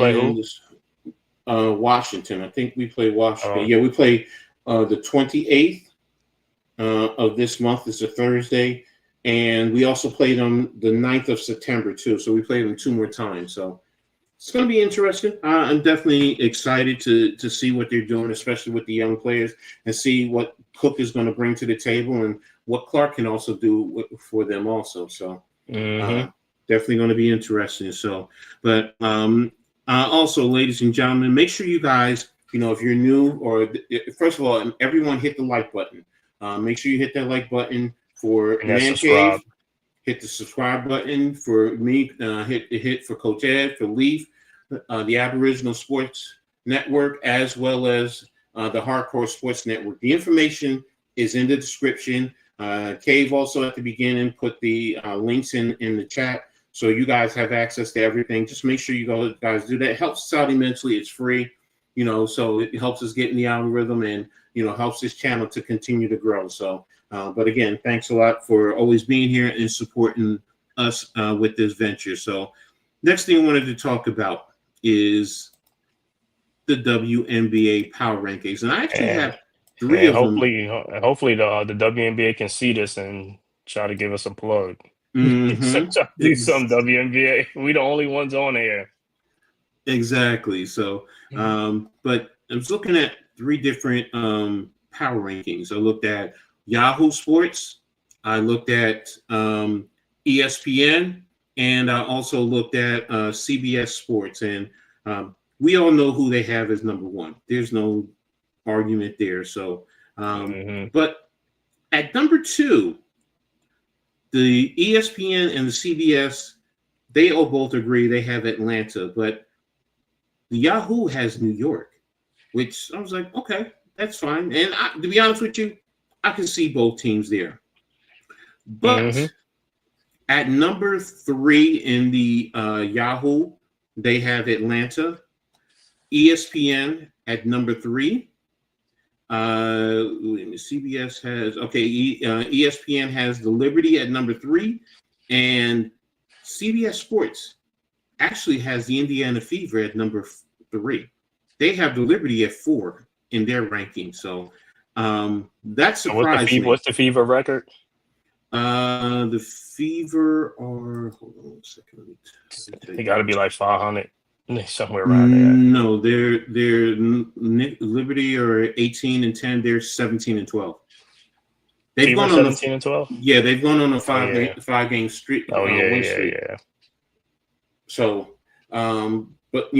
Washington. I think we play Washington. Yeah, we play the 28th of this month. Is a Thursday. And we also played on the 9th of September, too. So we played them 2 more times. So it's going to be interesting. I'm definitely excited to see what they're doing, especially with the young players, and see what Cook is going to bring to the table and what Clark can also do for them also. So definitely going to be interesting. So, but also, ladies and gentlemen, make sure you guys, if you're new or first of all, everyone hit the like button. Make sure you hit that like button for Man Cave. Hit the subscribe button for me. Hit for Coach Ed, for Leaf, the Aboriginal Sports Network as well as the Hardcore Sports Network. The information is in the description. Cave also at the beginning put the links in the chat, so you guys have access to everything. Just make sure you guys do that. It helps us out immensely. It's free, so it helps us get in the algorithm and helps this channel to continue to grow. So, but again, thanks a lot for always being here and supporting us with this venture. So, next thing I wanted to talk about is the WNBA power rankings, and I actually have three of them. Hopefully, the WNBA can see this and try to give us a plug. Mm-hmm. Do some WNBA. We the only ones on here. Exactly. So, but I was looking at three different power rankings. I looked at Yahoo Sports, I looked at ESPN, and I also looked at CBS Sports. And we all know who they have as number one. There's no argument there. So, but at number two, the ESPN and the CBS, they all both agree they have Atlanta, but the Yahoo has New York, which I was like, okay, that's fine. And to be honest with you, I can see both teams there. But at number three in the Yahoo, they have Atlanta. ESPN at number three. CBS has, ESPN has the Liberty at number three, and CBS Sports actually has the Indiana Fever at number three. They have the Liberty at 4 in their ranking. So that's surprising. What's the Fever record? The Fever are, hold on a second. They got to be like 500. Somewhere around there. No, they're Liberty are 18-10. They're 17-12. They've gone on 17-12. Yeah, they've gone on a five game streak. Win streak. Yeah. So, but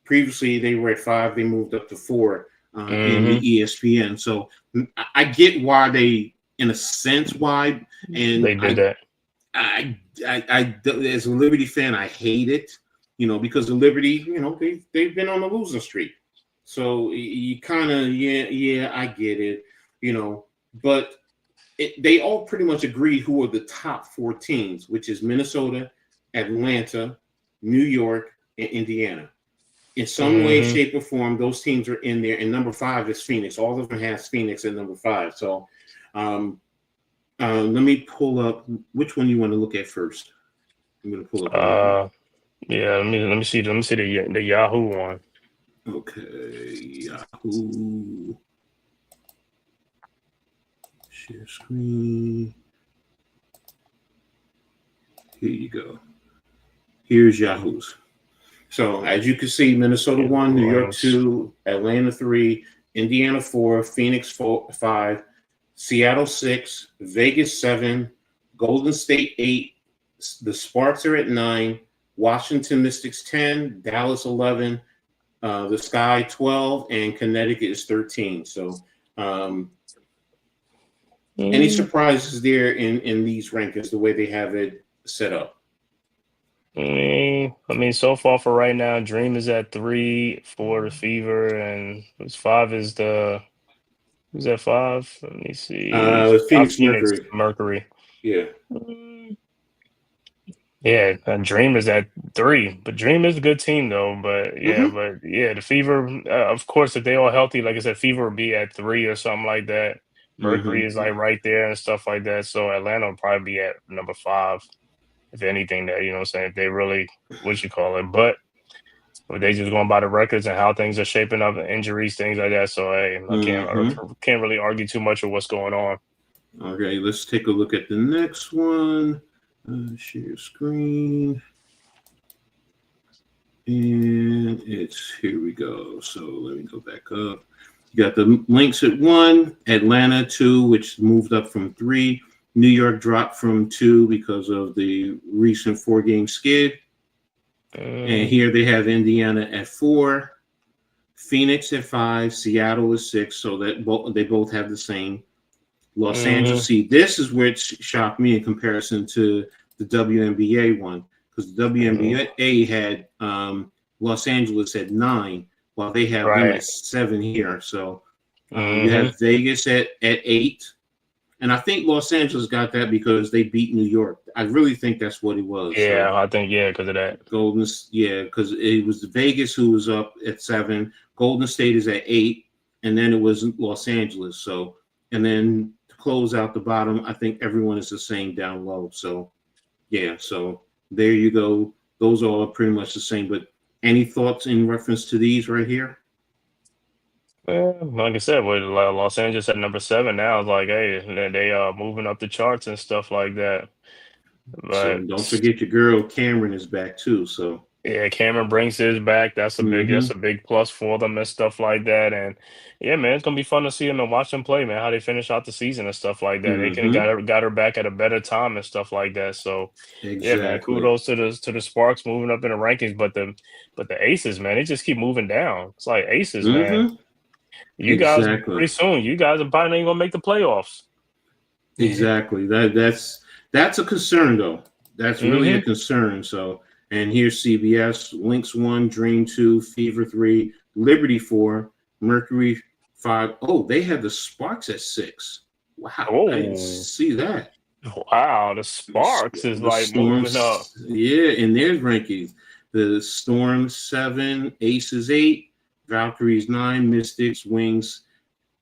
previously they were at 5. They moved up to 4 in the ESPN. So I get why they, in a sense, why and they did that. I as a Liberty fan, I hate it, because the Liberty, they've been on a losing streak. So you kind of, I get it, but they all pretty much agree who are the top 4 teams, which is Minnesota, Atlanta, New York, and Indiana. In some way, shape, or form, those teams are in there. And number 5 is Phoenix. All of them has Phoenix at number 5. So, let me pull up which one you want to look at first. I'm going to pull up. Let me see the Yahoo one. Okay, Yahoo. Share screen. Here you go. Here's Yahoo's. So as you can see, Minnesota 1, New York 2, Atlanta 3, Indiana 4, Phoenix 5. Seattle 6, Vegas 7, Golden State 8, the Sparks are at 9, Washington Mystics 10, Dallas 11, the Sky 12, and Connecticut is 13. So, any surprises there in these rankings, the way they have it set up? I mean, so far for right now, Dream is at 3 for the Fever, and 5 is the. Who's at 5? Let me see. Phoenix Mercury. Yeah. Yeah, and Dream is at 3. But Dream is a good team, though. But the Fever, of course, if they all healthy, like I said, Fever would be at 3 or something like that. Mercury is like right there and stuff like that. So Atlanta will probably be at number 5, if anything. That, what I'm saying, if they really, but if they just going by the records and how things are shaping up, injuries, things like that. So hey, I can't really argue too much of what's going on. Okay, let's take a look at the next one. Share screen. And here we go. So let me go back up. You got the Lynx at 1, Atlanta 2, which moved up from 3. New York dropped from 2 because of the recent 4-game skid. And here they have Indiana at 4, Phoenix at 5, Seattle is 6, so that they both have the same. Los Angeles. See, this is which shocked me in comparison to the WNBA one, because the WNBA had Los Angeles at 9, while they have them Right. at 7 here. So you Mm-hmm. have Vegas at 8. And I think Los Angeles got that because they beat New York. I really think that's what it was. Yeah, So I think because of that. because it was Vegas who was up at 7. Golden State is at 8, and then it was Los Angeles. So, and then to close out the bottom, I think everyone is the same down low. So, yeah. So there you go. Those are all pretty much the same. But any thoughts in reference to these right here? Like I said, with Los Angeles at number 7 now, it's like, hey, they are moving up the charts and stuff like that. So But don't forget your girl Cameron is back too. So yeah, Cameron brings his back. That's a big plus for them and stuff like that. And yeah, man, it's gonna be fun to see them and watch them play, man. How they finish out the season and stuff like that. They can got her back at a better time and stuff like that. So yeah, man, exactly. kudos to the Sparks moving up in the rankings, but the Aces, man, they just keep moving down. It's like Aces, man. You guys, Exactly. pretty soon, you guys are probably not even gonna make the playoffs. Exactly. That's a concern though. That's really a concern. So, and here's CBS: Lynx 1, Dream 2, Fever 3, Liberty 4, Mercury 5. Oh, they had the Sparks at 6. Wow, I didn't see that. Wow, the Sparks is The like Storms, moving up. yeah, in their rankings. The Storm 7, Aces 8, Valkyries 9, Mystics, Wings.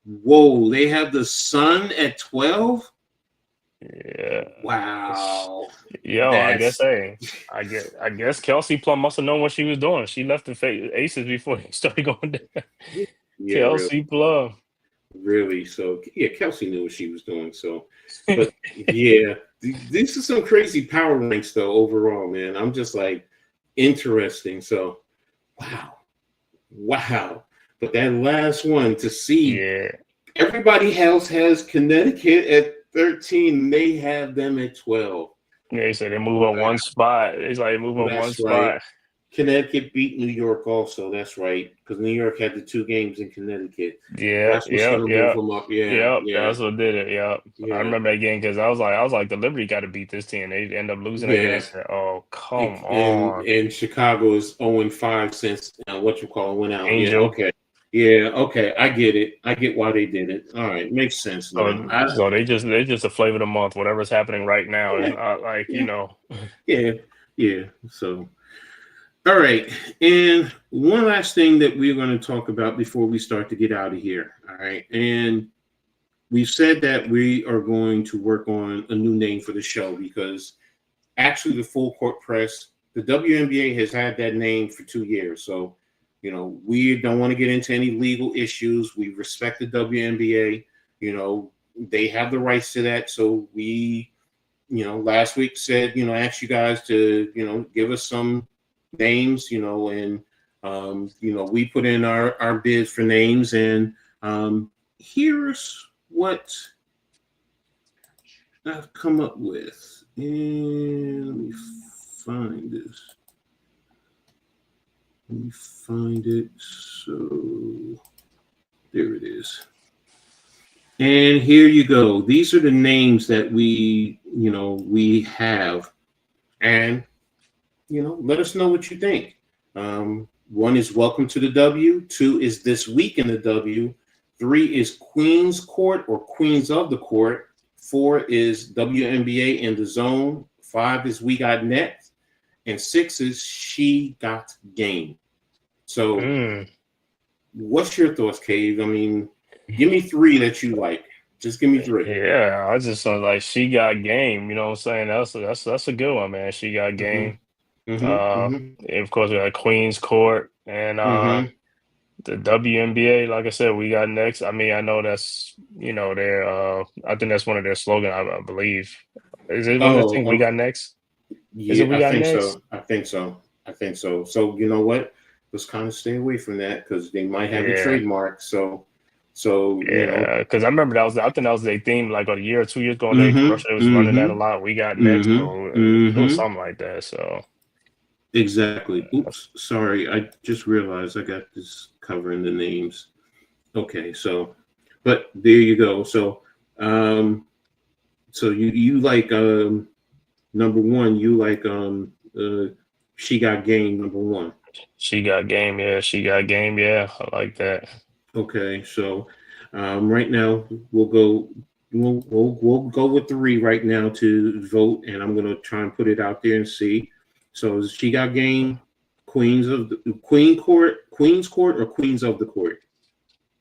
Whoa, they have the Sun at 12. Yeah. Wow. Yo, I guess Kelsey Plum must have known what she was doing. She left the Aces before he started going down. Yeah, Kelsey Plum. Really. So yeah, Kelsey knew what she was doing. So, but yeah, these are some crazy power ranks though. Overall, man, I'm just like interesting. So, wow. But that last one to see, everybody else has Connecticut at 13. They have them at 12. Yeah, they said they move up one spot. It's like move up one spot. Connecticut beat New York also. That's right, because New York had the 2 games in Connecticut. Yeah, that's what's gonna move them up. Yeah, that's what did it. Yeah, I remember that game because I was like, the Liberty got to beat this team. They end up losing again. I said, oh, come on. And Chicago is 0-5 since went out. Angel. Yeah, okay. I get it. I get why they did it. All right, makes sense. So they just a flavor of the month. Whatever's happening right now is not like Yeah. So. All right. And one last thing that we're going to talk about before we start to get out of here. All right. And we've said that we are going to work on a new name for the show because actually the Full Court Press, the WNBA has had that name for 2 years. So, we don't want to get into any legal issues. We respect the WNBA. They have the rights to that. So we, last week said, asked you guys to, give us some names, and we put in our bids for names, and here's what I've come up with. And let me find this. Let me find it. So there it is. And here you go. These are the names that we have, and let us know what you think. 1 is Welcome to the W. 2 is This Week in the W. 3 is Queen's Court or Queens of the Court. 4 is WNBA in the Zone. 5 is We Got Next. And 6 is She Got Game. So what's your thoughts, Cave? I mean, give me 3 that you like. Just give me 3. Yeah, I just like She Got Game. You know what I'm saying? That's a good one, man. She Got Game. Of course, we got Queen's Court and the WNBA. Like I said, We Got Next. I mean, I know that's their. I think that's one of their slogan. I believe. Is it one of the things We Got Next? Yeah, I think so. So you know what? Let's kind of stay away from that because they might have a trademark. So because I remember I think that was their theme like a year or 2 years ago. They was running that a lot. We Got Next, so it was something like that. So. Exactly. Oops, sorry. I just realized I got this covering the names. Okay, so, but there you go. So, so you like number 1. You like She Got Game number 1. She got game. Yeah, she got game. Yeah, I like that. Okay, so right now we'll go. We'll go with 3 right now to vote, and I'm gonna try and put it out there and see. So she got game, Queens Court, or Queens of the Court.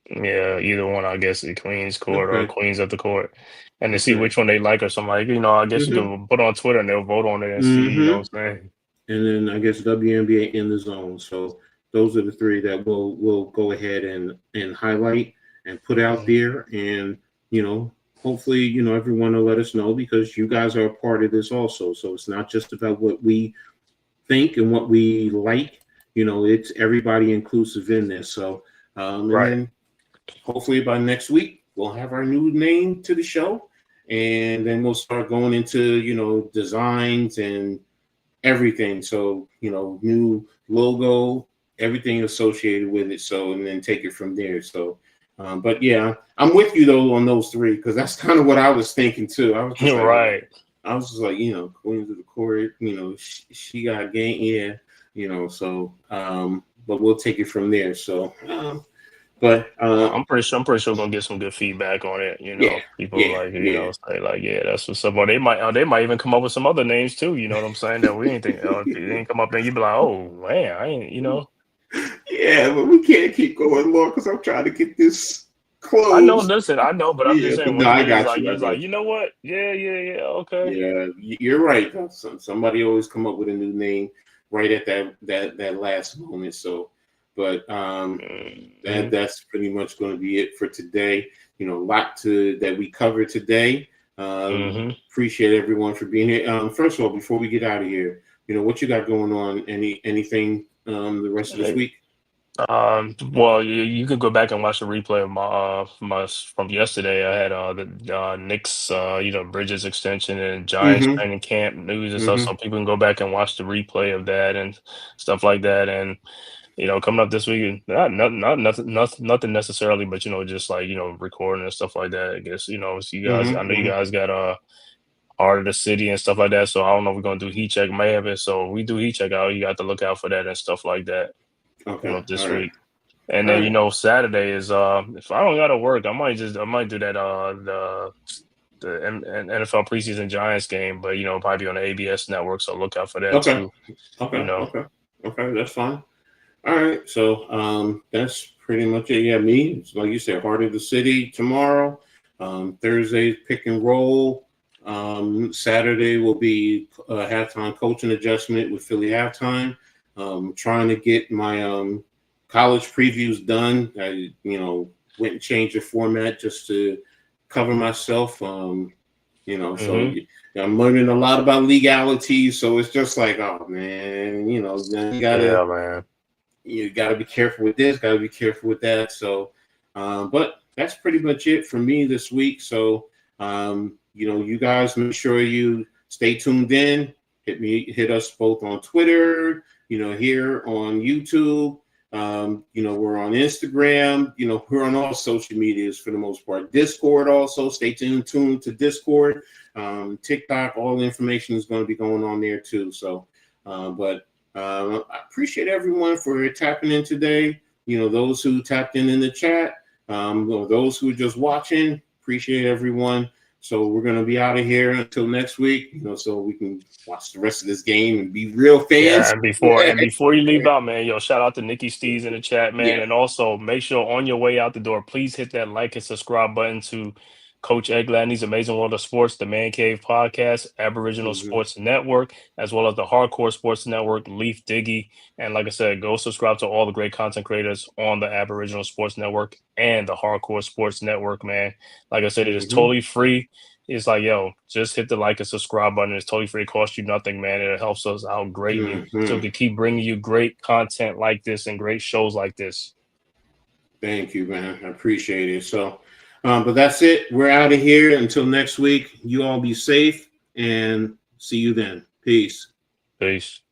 Yeah, either one, I guess, the Queen's Court or Okay, Queens of the Court, and to see okay. which one they like or something like. I guess you Mm-hmm. can put on Twitter and they'll vote on it and see. You know Mm-hmm. what I'm saying? And then I guess WNBA in the zone. So those are the 3 that we'll go ahead and highlight and put out Mhm. there, and hopefully everyone will let us know, because you guys are a part of this also. So it's not just about what we think and what we like. It's everybody inclusive in this. So and Right. then hopefully by next week we'll have our new name to the show, and then we'll start going into designs and everything. So, new logo, everything associated with it. So, and then take it from there. So, but yeah, I'm with you though on those 3, because that's kind of what I was thinking too. I was just like, Right. Queens of the Court, she got game. Yeah, so, but we'll take it from there. So, but, I'm pretty sure we're gonna get some good feedback on it. yeah, People yeah, like yeah. say like, yeah, that's what's up. Or they might even come up with some other names too. You know what I'm saying? That we ain't think. If they ain't come up and you be like, oh man, I ain't. Yeah, but we can't keep going long, because I'm trying to get this I know. closed. Listen, I know, but I'm Yeah, just saying. but no, Once I we was got like, you. you I was like, got you you. know what? Yeah, okay. Yeah, you're right. Somebody always come up with a new name right at that last moment. So, but Hmm. that's pretty much going to be it for today. A lot that we covered today. Appreciate everyone for being here. First of all, before we get out of here, what you got going on? Anything the rest of this week? Well, you could go back and watch the replay of my from yesterday. I had the Knicks, Bridges extension and Giants Mm-hmm. training camp news and stuff. Mm-hmm. So people can go back and watch the replay of that and stuff like that. And coming up this week, nothing necessarily, but just like recording and stuff like that. I guess so you guys. I Mm-hmm. know you Mm-hmm. guys got Heart of the City and stuff like that. So I don't know if we're gonna do heat check. May have it. So we do heat check out. You got to look out for that and stuff like that coming Okay. up this All right. week. And All then right. Saturday is if I don't gotta work, I might do that NFL preseason Giants game, but probably on the ABS network, so look out for that Okay. too. You Okay. know. Okay. Okay. That's fine. All right, so that's pretty much it. Yeah, me, it's like you said, Heart of the City tomorrow. Thursday, pick and roll. Saturday will be halftime coaching adjustment with Philly halftime. Trying to get my college previews done. I went and changed the format just to cover myself. So Hmm. I'm learning a lot about legalities. So it's just like, oh man, then Yeah, man. you got to be careful with this, got to be careful with that. So, but that's pretty much it for me this week. So, you guys make sure you stay tuned in. Hit us both on Twitter, here on YouTube. We're on Instagram. We're on all social medias for the most part. Discord also. Stay tuned to Discord. TikTok. All the information is going to be going on there too. So, but I appreciate everyone for tapping in today. Those who tapped in the chat, or those who are just watching, appreciate everyone. So we're going to be out of here until next week, so we can watch the rest of this game and be real Yeah, fans. and before you leave out, man, shout out to Nikki Steves in the chat, man, Yeah. and also make sure on your way out the door, please hit that like and subscribe button to Coach Egladney's Amazing World of Sports, the Man Cave Podcast, Aboriginal Mm-hmm. Sports Network, as well as the Hardcore Sports Network, Leaf Diggy, and like I said, go subscribe to all the great content creators on the Aboriginal Sports Network and the Hardcore Sports Network, man. Like I said, it is Mm-hmm. totally free. It's like, just hit the like and subscribe button. It's totally free. It costs you nothing, man. It helps us out greatly so we Mm-hmm. can keep bringing you great content like this and great shows like this. Thank you, man. I appreciate it. So, but that's it. We're out of here until next week. You all be safe and see you then. Peace. Peace.